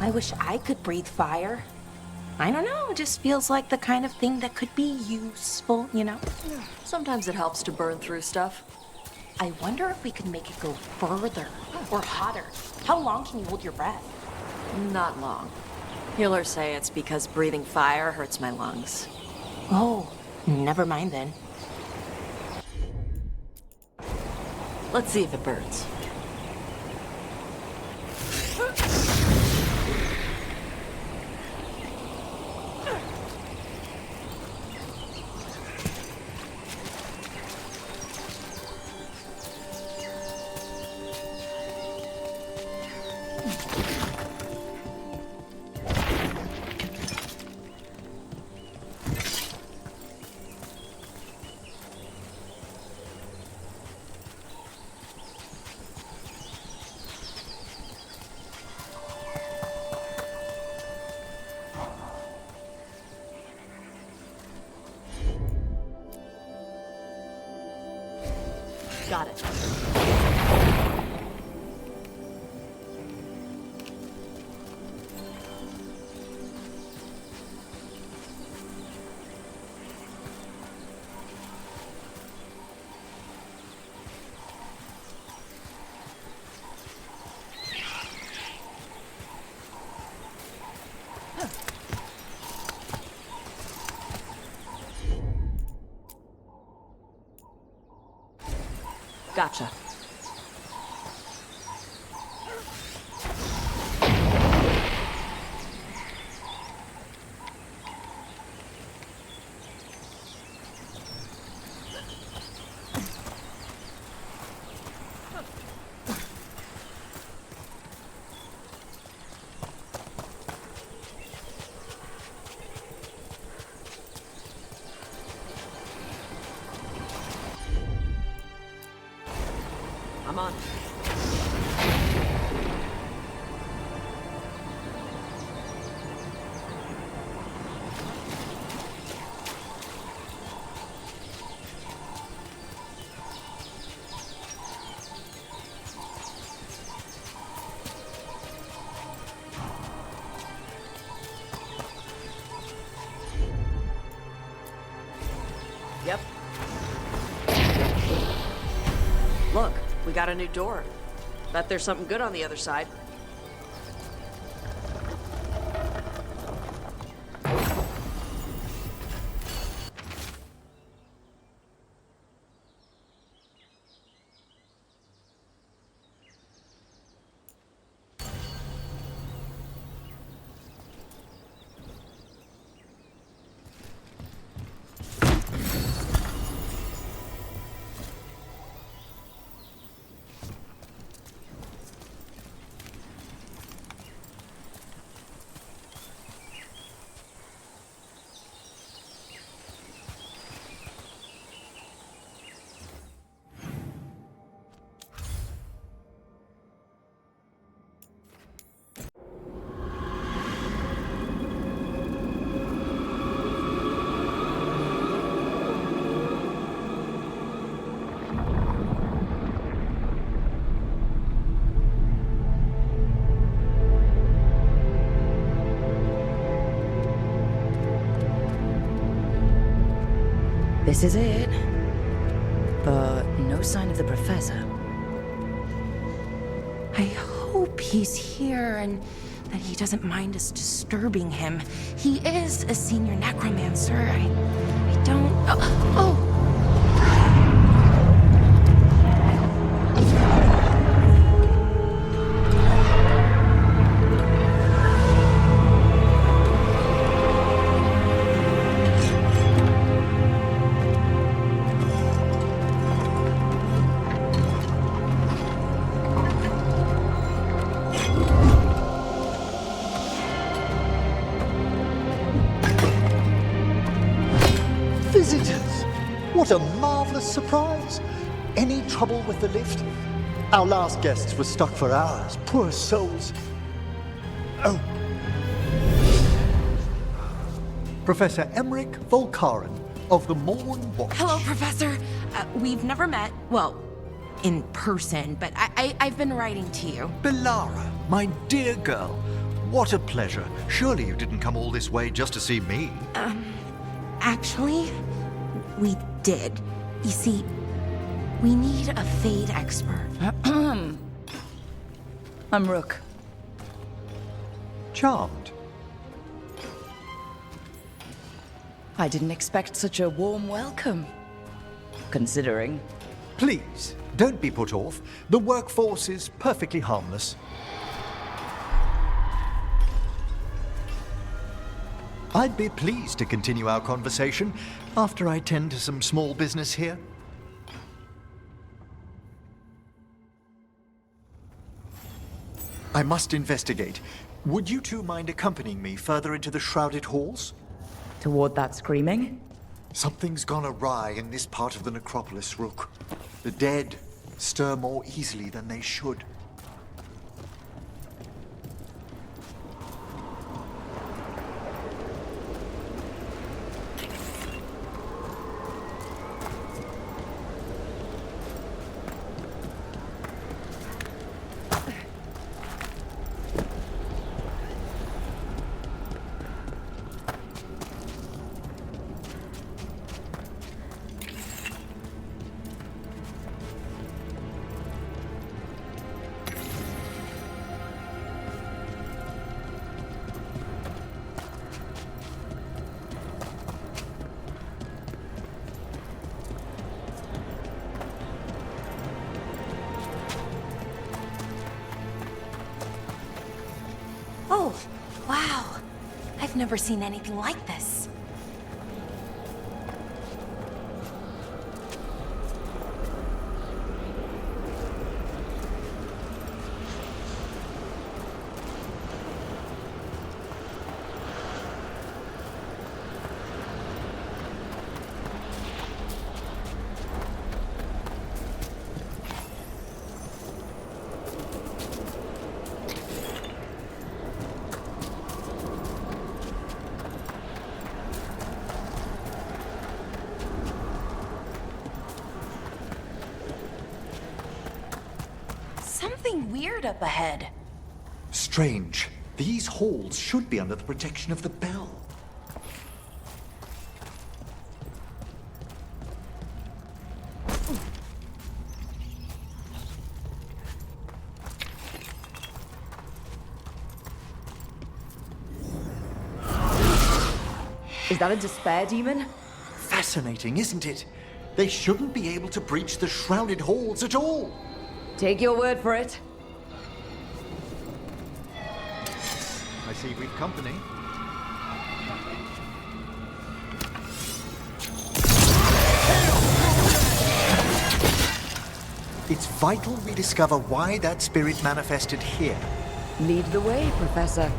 I wish I could breathe fire. I don't know, it just feels like the kind of thing that could be useful, you know? Sometimes it helps to burn through stuff. I wonder if we could make it go further or hotter. How long can you hold your breath? Not long. Healers say it's because breathing fire hurts my lungs. Oh, never mind then. Let's see if it burns. Got it. Gotcha. I'm on. Yep. Look. We got a new door. Bet there's something good on the other side. This is it. But no sign of the professor. I hope he's here and that he doesn't mind us disturbing him. He is a senior necromancer. I don't... Oh! Visitors! What a marvelous surprise! Any trouble with the lift? Our last guests were stuck for hours. Poor souls. Oh. Professor Emmerich Volkaren of the Morn Watch. Hello, Professor. We've never met, well, in person, but I've been writing to you. Belara, my dear girl, What a pleasure. Surely you didn't come all this way just to see me. Actually, we did. You see, we need a Fade expert. I'm Rook. Charmed. I didn't expect such a warm welcome. Considering. Please, don't be put off. The workforce is perfectly harmless. I'd be pleased to continue our conversation after I tend to some small business here. I must investigate. Would you two mind accompanying me further into the shrouded halls? Toward that screaming? Something's gone awry in this part of the Necropolis, Rook. The dead stir more easily than they should. Oh, wow. I've never seen anything like this. Something weird up ahead. Strange. These halls should be under the protection of the bell. Is that a despair demon? Fascinating, isn't it? They shouldn't be able to breach the shrouded halls at all. Take your word for it. I see we've company. It's vital we discover why that spirit manifested here. Lead the way, Professor.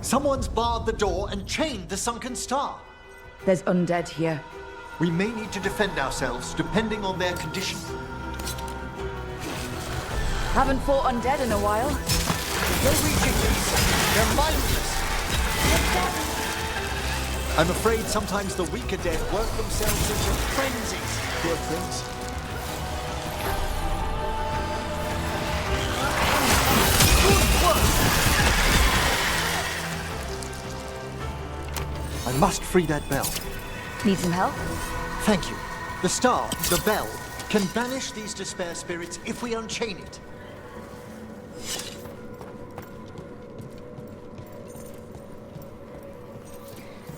Someone's barred the door and chained the sunken star. There's undead here. We may need to defend ourselves depending on their condition. Haven't fought undead in a while. No reaching these. They're mindless. I'm afraid sometimes the weaker dead work themselves into frenzies. Poor things. Good work! I must free that bell. Need some help? Thank you. The star, the bell, can banish these despair spirits if we unchain it.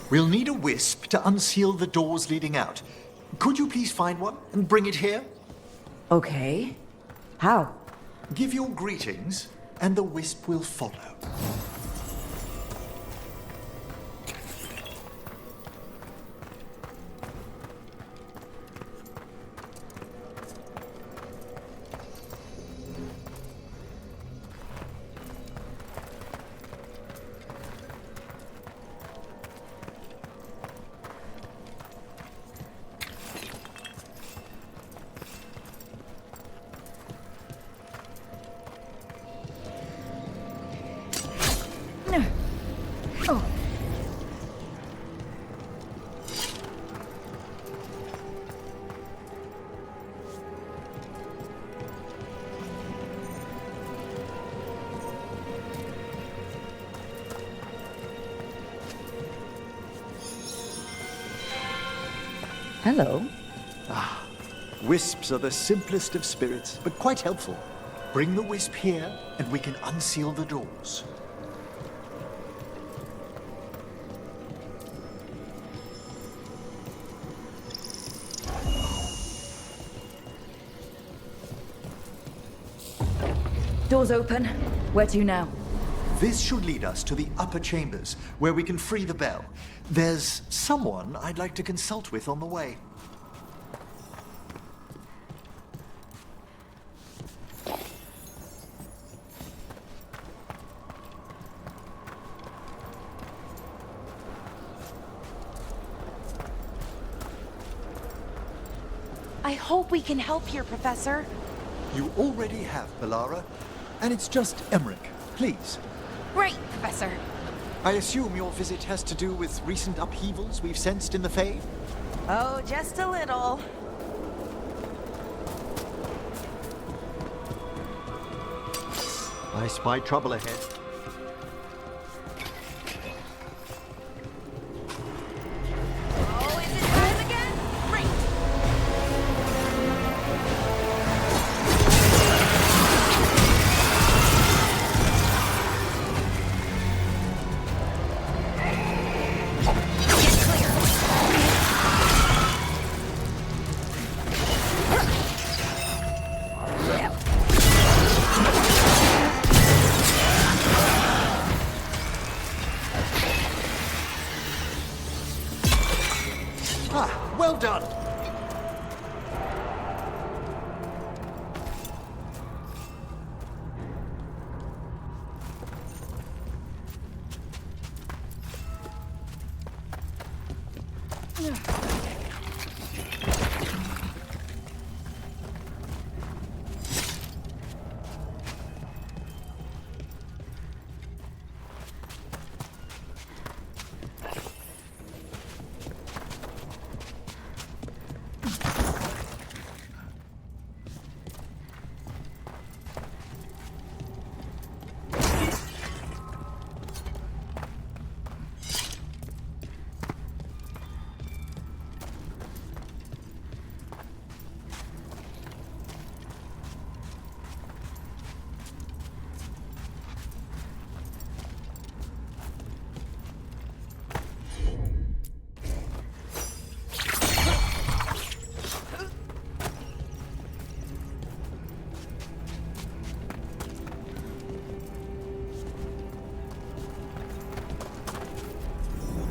We'll need a wisp to unseal the doors leading out. Could you please find one and bring it here? Okay. How? Give your greetings, and the wisp will follow. Oh. Hello. Wisps are the simplest of spirits, but quite helpful. Bring the wisp here, and we can unseal the doors. Doors open. Where to now? This should lead us to the upper chambers, where we can free the bell. There's someone I'd like to consult with on the way. I hope we can help here, Professor. You already have, Bellara. And it's just Emmerich. Please. Right, Professor. I assume your visit has to do with recent upheavals we've sensed in the Fae? Oh, just a little. I spy trouble ahead. Oh, is it time again? Great. Well done!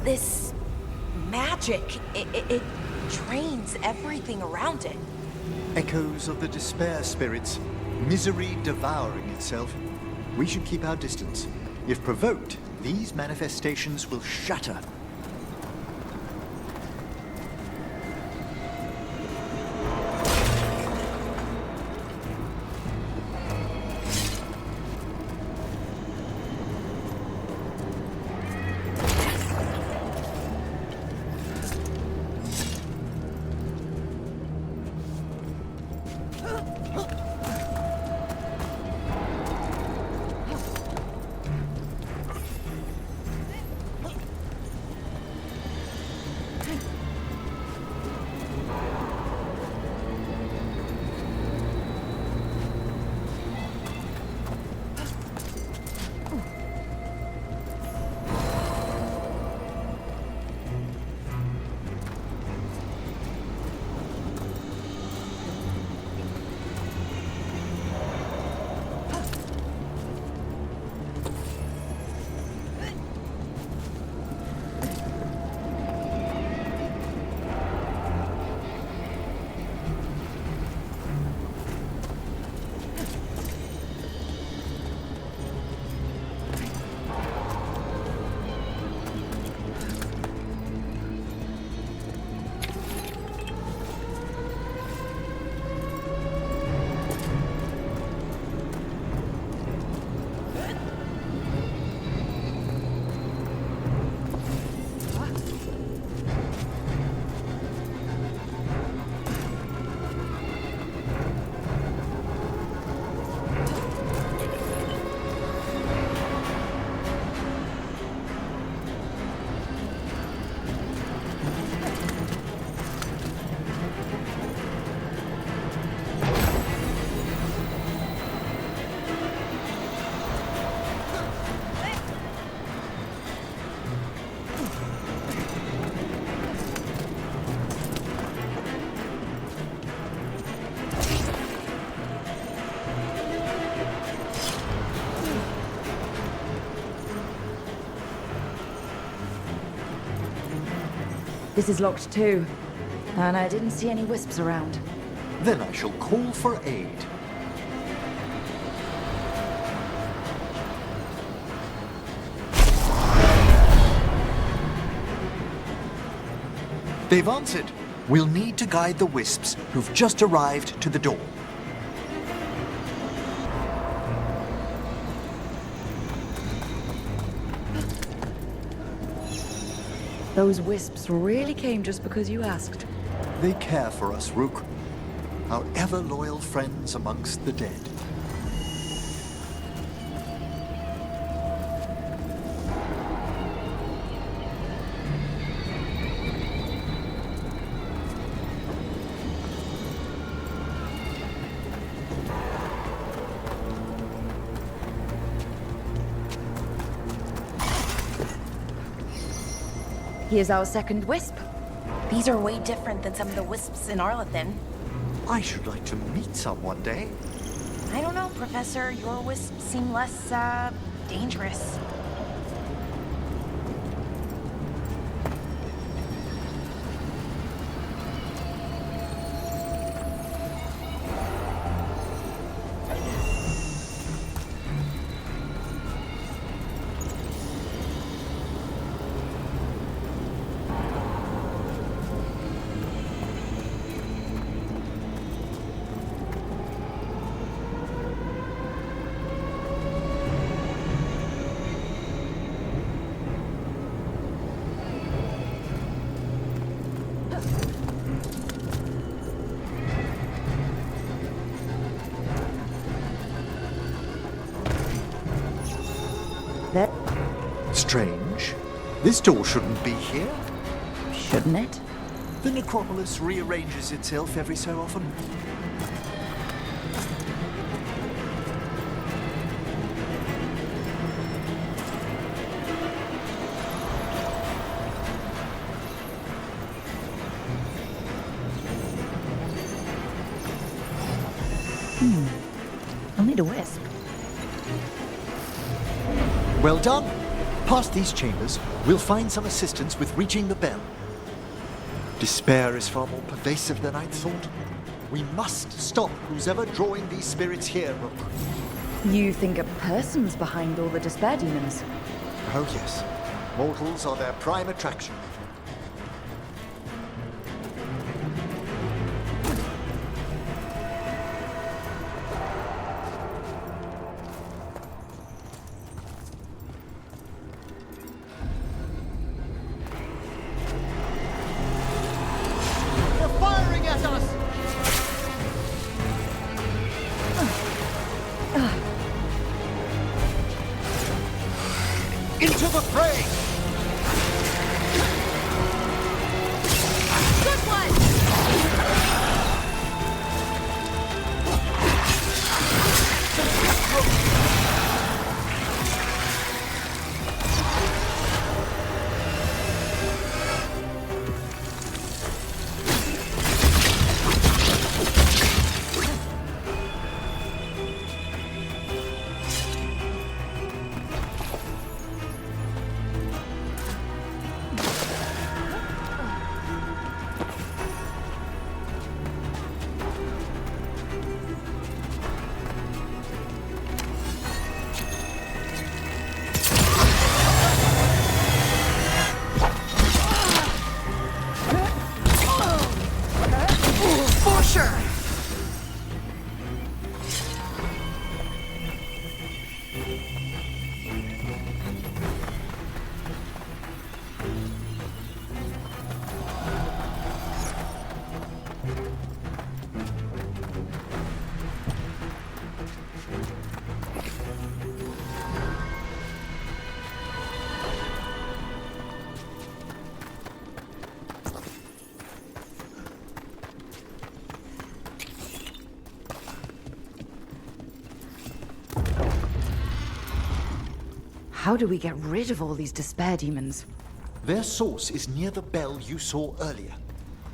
This magic, it drains everything around it. Echoes of the despair spirits, misery devouring itself. We should keep our distance. If provoked, these manifestations will shatter. This is locked too. And I didn't see any wisps around. Then I shall call for aid. They've answered. We'll need to guide the wisps who've just arrived to the door. Those wisps really came just because you asked. They care for us, Rook. Our ever-loyal friends amongst the dead. Here's our second wisp. These are way different than some of the wisps in Arlethan. I should like to meet some one day. I don't know, Professor. Your wisps seem less, dangerous. That Strange. This door shouldn't be here. shouldn't it? The Necropolis rearranges itself every so often. I'll need a wisp. Well done. Past these chambers, we'll find some assistance with reaching the bell. Despair is far more pervasive than I'd thought. We must stop who's ever drawing these spirits here, Rook. You think a person's behind all the despair demons? Oh yes, mortals are their prime attraction. They're firing at us! Into the fray! Good one! For sure! How do we get rid of all these despair demons? Their source is near the bell you saw earlier.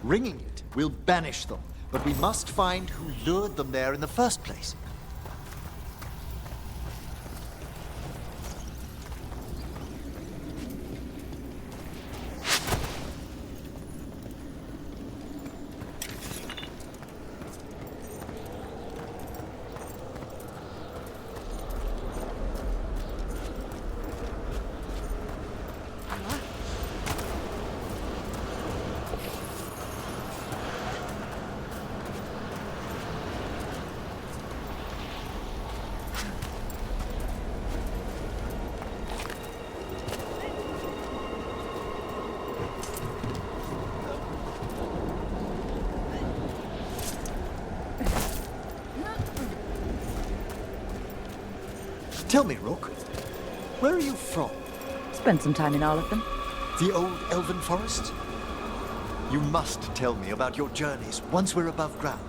Ringing it will banish them, but we must find who lured them there in the first place. Tell me, Rook, where are you from? Spent some time in Arlington. The old Elven forest? You must tell me about your journeys once we're above ground.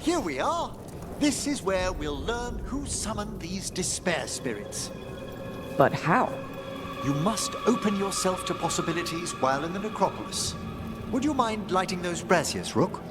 Here we are. This is where we'll learn who summoned these despair spirits. But how? You must open yourself to possibilities while in the Necropolis. Would you mind lighting those Braziers, Rook?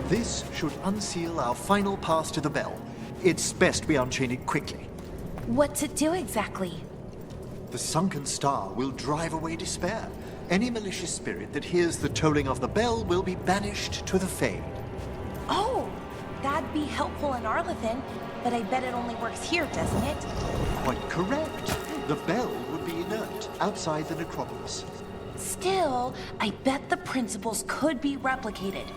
This should unseal our final pass to the bell. It's best we unchain it quickly. What's it do exactly? The sunken star will drive away despair. Any malicious spirit that hears the tolling of the bell will be banished to the Fade. Oh, that'd be helpful in Arlington, but I bet it only works here, doesn't it? Quite correct. The bell would be inert outside the Necropolis. Still, I bet the principles could be replicated.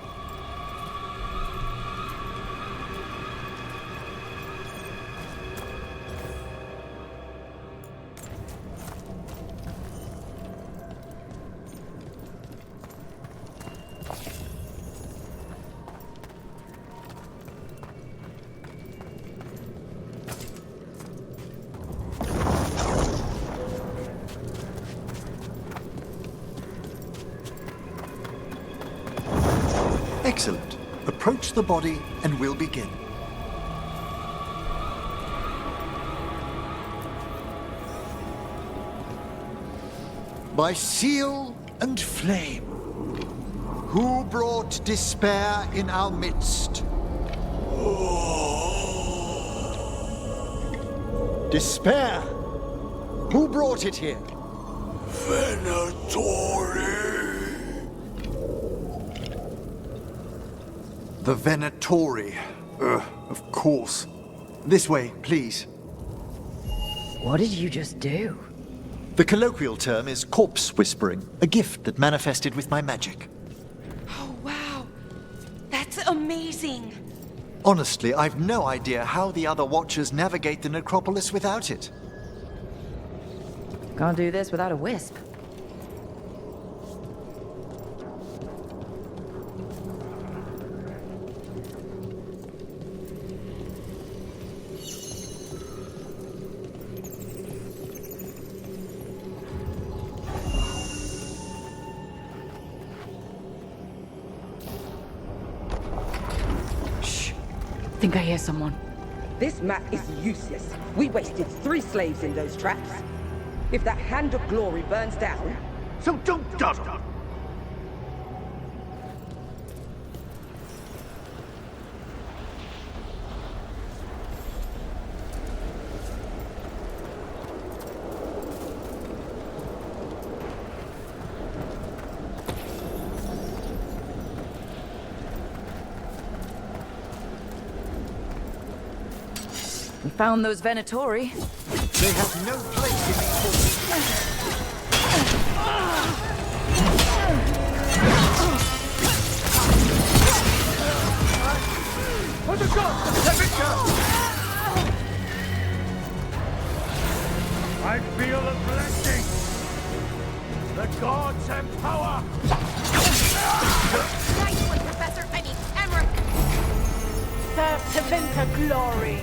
Excellent. Approach the body and we'll begin. By seal and flame, who brought despair in our midst? Despair! Who brought it here? Venatori! The Venatori. Of course. This way, please. What did you just do? The colloquial term is corpse whispering, a gift that manifested with my magic. Oh, wow. That's amazing. Honestly, I've no idea how the other Watchers navigate the Necropolis without it. Can't do this without a wisp. Think I hear someone. This map is useless. We wasted 3 slaves in those traps. If that Hand of Glory burns down... So don't dawdle! We found those Venatori. They have no place in these halls. For the gods, let it go! I feel a blessing. The gods have power. Nice one, Professor. I mean, Emmerich. Serve to Vinter glory.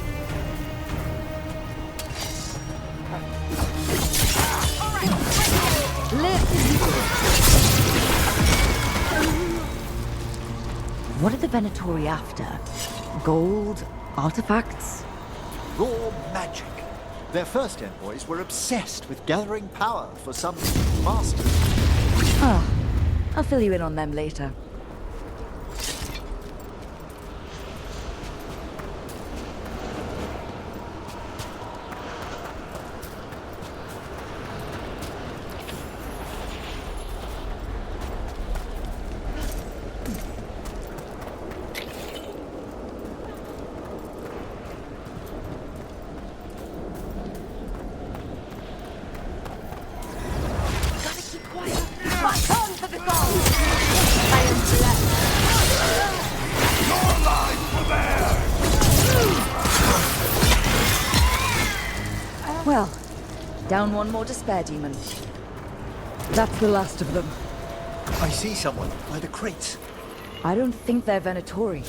What are the Venatori after? Gold? Artifacts? Raw magic. Their first envoys were obsessed with gathering power for some master. Ah, I'll fill you in on them later. Well, down one more despair demon. That's the last of them. I see someone by the crates. I don't think they're Venatori.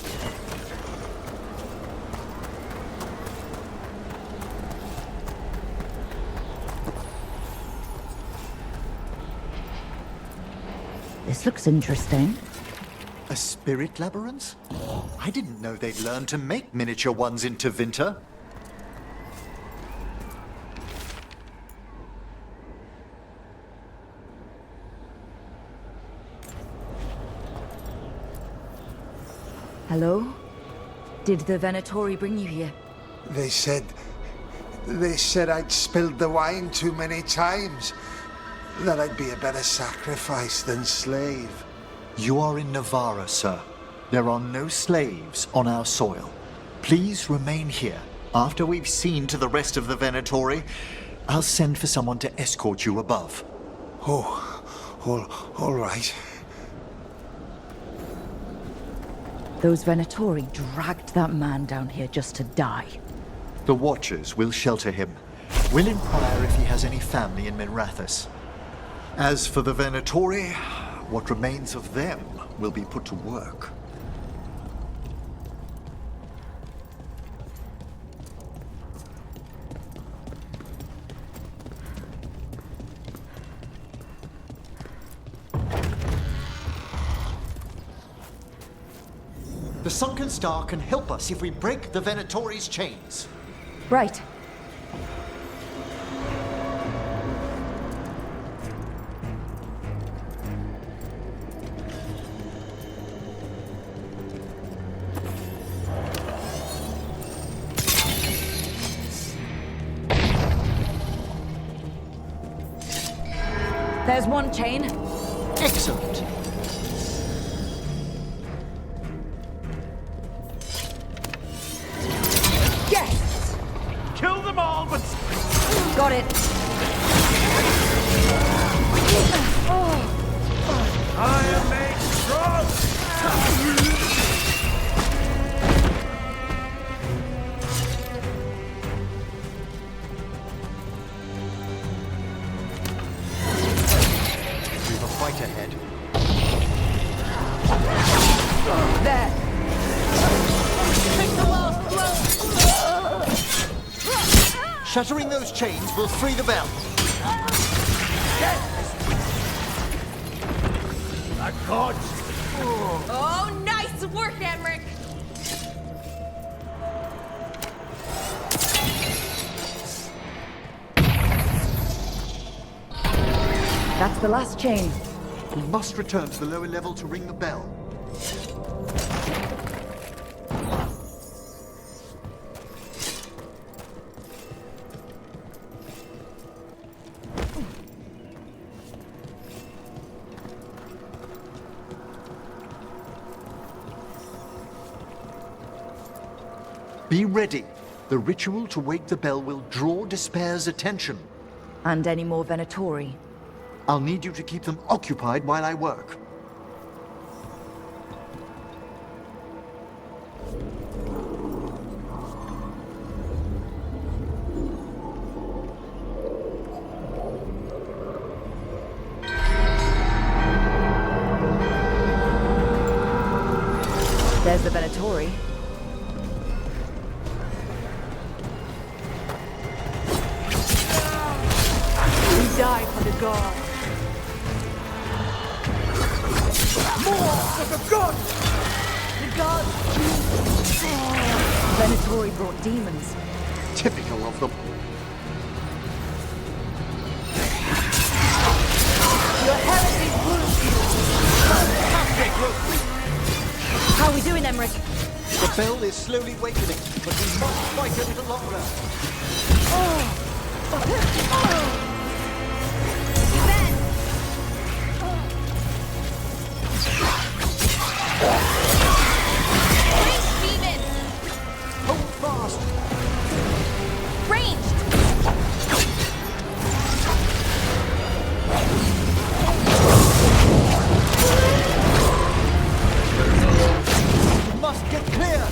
This looks interesting. A spirit labyrinth? I didn't know they'd learned to make miniature ones in Tevinter. Hello? Did the Venatori bring you here? They said I'd spilled the wine too many times. That I'd be a better sacrifice than slave. You are in Navarra, sir. There are no slaves on our soil. Please remain here. After we've seen to the rest of the Venatori, I'll send for someone to escort you above. All right. Those Venatori dragged that man down here just to die. The Watchers will shelter him. We'll inquire if he has any family in Minrathous. As for the Venatori, what remains of them will be put to work. The Sunken Star can help us if we break the Venatori's chains. Right. There's one chain. Excellent. Yes! Kill them all, but Got it. I am made strong. We've a fight ahead. There. Shattering those chains will free the bell. The gods. Oh, nice work, Emmerich. That's the last chain. We must return to the lower level to ring the bell. Be ready. The ritual to wake the bell will draw Despair's attention. And any more Venatori? I'll need you to keep them occupied while I work. There's the Venatori. We die for the god. More for the gods! The gods! Venatori brought demons. Typical of them. Your heresy's How are we doing, Emmerich? The bell is slowly wakening, but we must fight a little longer. Hold fast. You must get clear.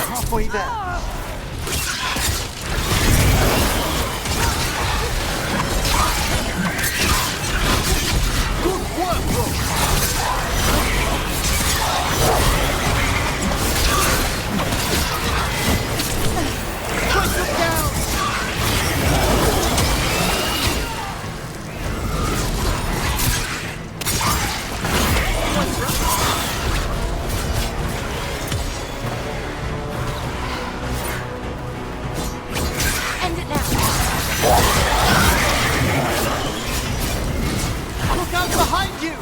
Halfway there. Good work, Rook. Push them down. End it now. Look out behind you.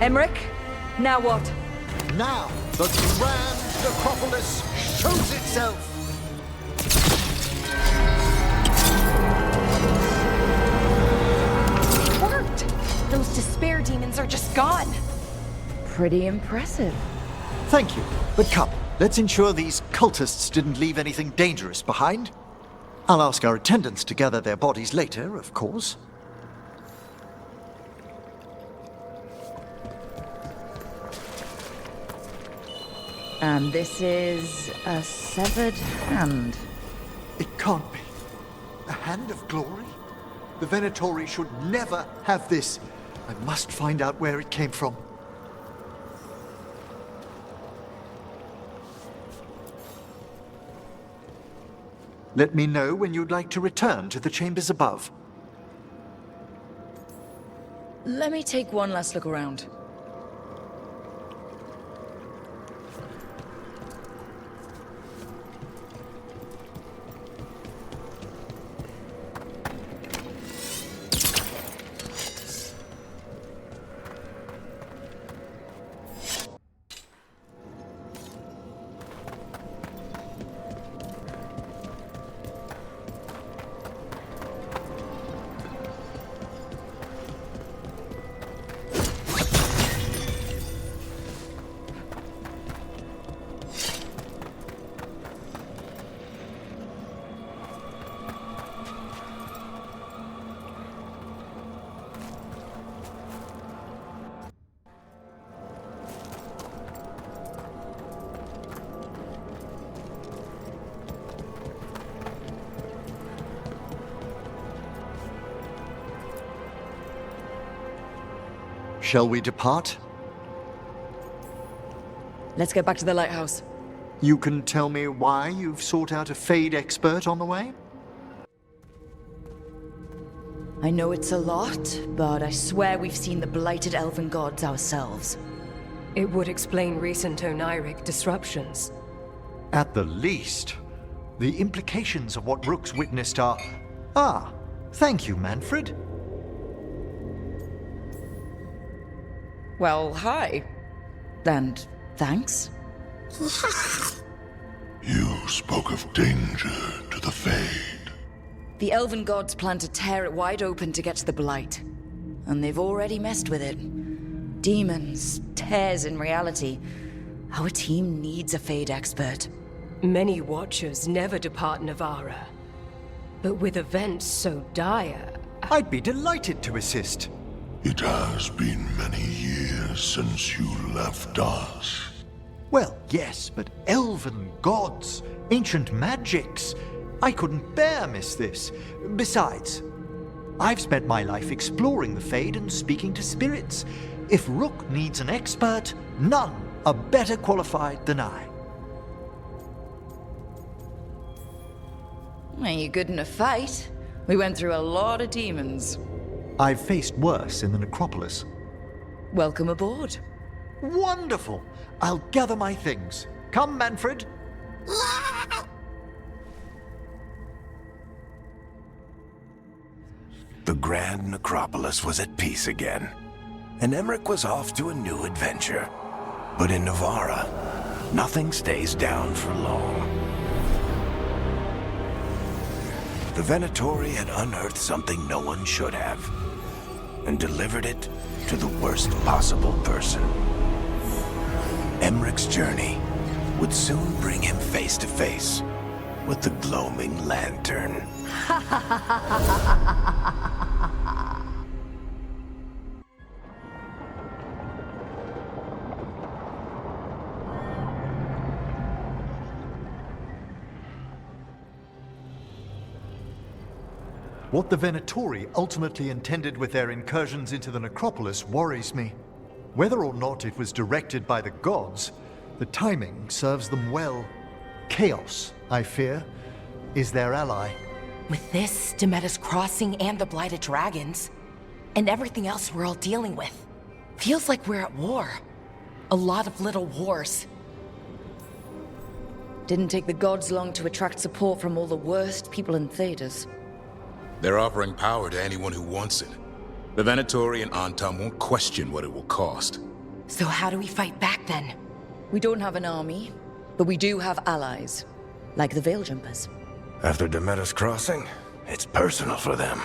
Emmerich, now what? Now, the grand Necropolis shows itself. It worked. Those despair demons are just gone. Pretty impressive. Thank you, but come, let's ensure these cultists didn't leave anything dangerous behind. I'll ask our attendants to gather their bodies later, of course. And this is a severed hand. It can't be. A hand of glory? The Venatori should never have this. I must find out where it came from. Let me know when you'd like to return to the chambers above. Let me take one last look around. Shall we depart? Let's get back to the lighthouse. You can tell me why you've sought out a Fade expert on the way? I know it's a lot, but I swear we've seen the blighted elven gods ourselves. It would explain recent oniric disruptions. At the least, the implications of what Rook's witnessed are... Ah, thank you, Manfred. Well, hi. And thanks. You spoke of danger to the Fade. The elven gods plan to tear it wide open to get to the blight. And they've already messed with it. Demons, tears in reality. Our team needs a Fade expert. Many Watchers never depart Navara. But with events so dire... I'd be delighted to assist. It has been many years since you left us. Well, yes, but elven gods, ancient magics. I couldn't bear miss this. Besides, I've spent my life exploring the Fade and speaking to spirits. If Rook needs an expert, none are better qualified than I. Are you good in a fight? We went through a lot of demons. I've faced worse in the Necropolis. Welcome aboard. Wonderful! I'll gather my things. Come, Manfred. The Grand Necropolis was at peace again, and Emmerich was off to a new adventure. But in Navara, nothing stays down for long. The Venatori had unearthed something no one should have, and delivered it to the worst possible person. Emmerich's journey would soon bring him face to face with the gloaming lantern. What the Venatori ultimately intended with their incursions into the Necropolis worries me. Whether or not it was directed by the gods, the timing serves them well. Chaos, I fear, is their ally. With this, Demeter's Crossing and the Blighted Dragons, and everything else we're all dealing with, feels like we're at war. A lot of little wars. Didn't take the gods long to attract support from all the worst people in Thedas. They're offering power to anyone who wants it. The Venatori and Antam won't question what it will cost. So how do we fight back then? We don't have an army, but we do have allies, like the Veil Jumpers. After Demeter's Crossing, it's personal for them.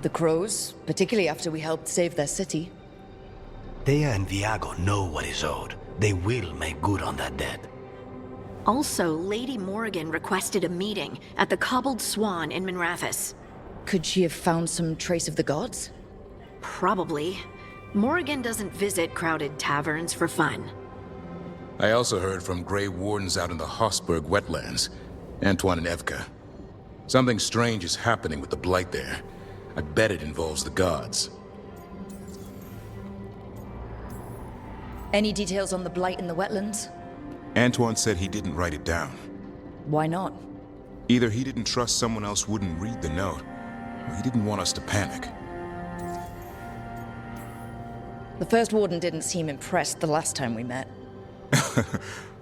The Crows, particularly after we helped save their city. Thea and Viago know what is owed. They will make good on that debt. Also, Lady Morrigan requested a meeting at the Cobbled Swan in Minrathous. Could she have found some trace of the gods? Probably. Morrigan doesn't visit crowded taverns for fun. I also heard from Grey Wardens out in the Hossberg wetlands, Antoine and Evka. Something strange is happening with the Blight there. I bet it involves the gods. Any details on the Blight in the wetlands? Antoine said he didn't write it down. Why not? Either he didn't trust someone else wouldn't read the note, or he didn't want us to panic. The First Warden didn't seem impressed the last time we met.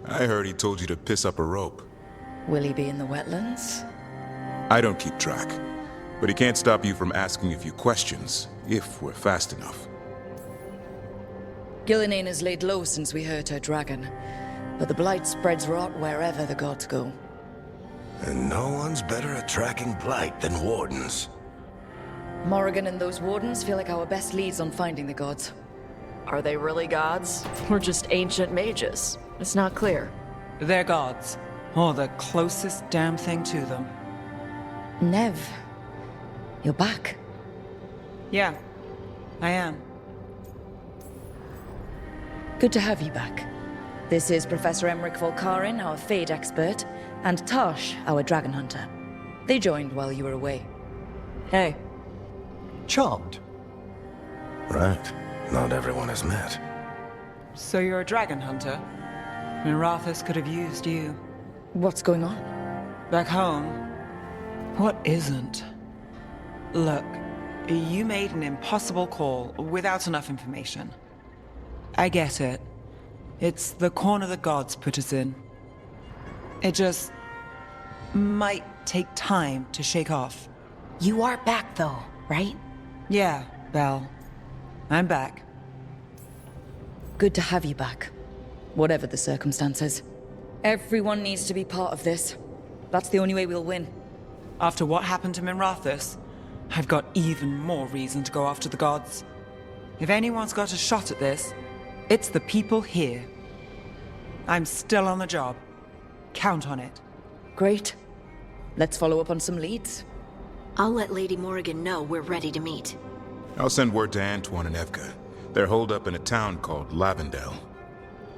I heard he told you to piss up a rope. Will he be in the wetlands? I don't keep track, but he can't stop you from asking a few questions, if we're fast enough. Gillinane has laid low since we hurt her dragon, but the Blight spreads rot wherever the gods go. And no one's better at tracking Blight than Wardens. Morrigan and those Wardens feel like our best leads on finding the gods. Are they really gods? Or just ancient mages? It's not clear. They're gods, or the closest damn thing to them. Nev, you're back. Yeah, I am. Good to have you back. This is Professor Emmerich Volkarin, our Fade expert, and Tosh, our dragon hunter. They joined while you were away. Hey. Charmed. Right. not everyone has met. So you're a dragon hunter? Minrathous could have used you. What's going on? Back home, what isn't? Look, you made an impossible call without enough information. I get it. It's the corner the gods put us in. It just might take time to shake off. You are back, though, right? Yeah, Belle. I'm back. Good to have you back. Whatever the circumstances. Everyone needs to be part of this. That's the only way we'll win. After what happened to Minrathous, I've got even more reason to go after the gods. If anyone's got a shot at this, it's the people here. I'm still on the job. Count on it. Great. Let's follow up on some leads. I'll let Lady Morrigan know we're ready to meet. I'll send word to Antoine and Evka. They're holed up in a town called Lavendel.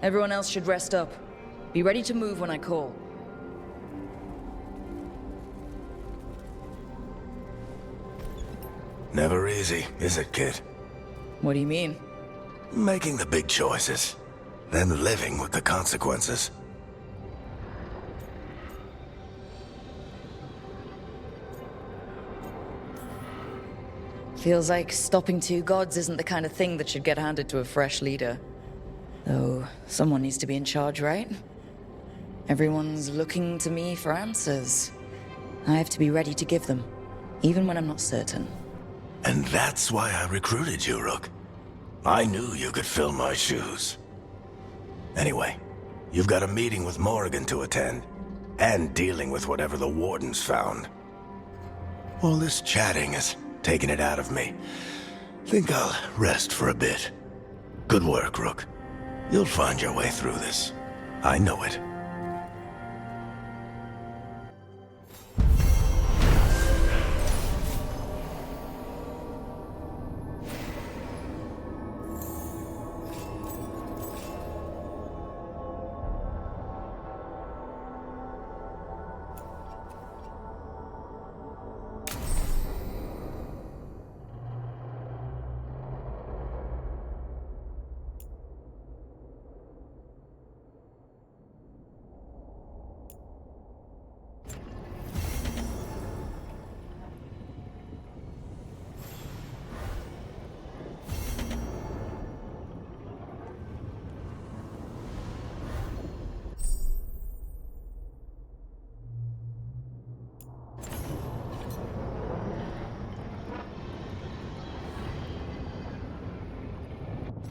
Everyone else should rest up. Be ready to move when I call. Never easy, is it, kid? What do you mean? Making the big choices, then living with the consequences. Feels like stopping two gods isn't the kind of thing that should get handed to a fresh leader. Though, someone needs to be in charge, right? Everyone's looking to me for answers. I have to be ready to give them, even when I'm not certain. And that's why I recruited you, Rook. I knew you could fill my shoes. Anyway, you've got a meeting with Morrigan to attend, and dealing with whatever the Wardens found. All this chatting has taken it out of me. Think I'll rest for a bit. Good work, Rook. You'll find your way through this. I know it.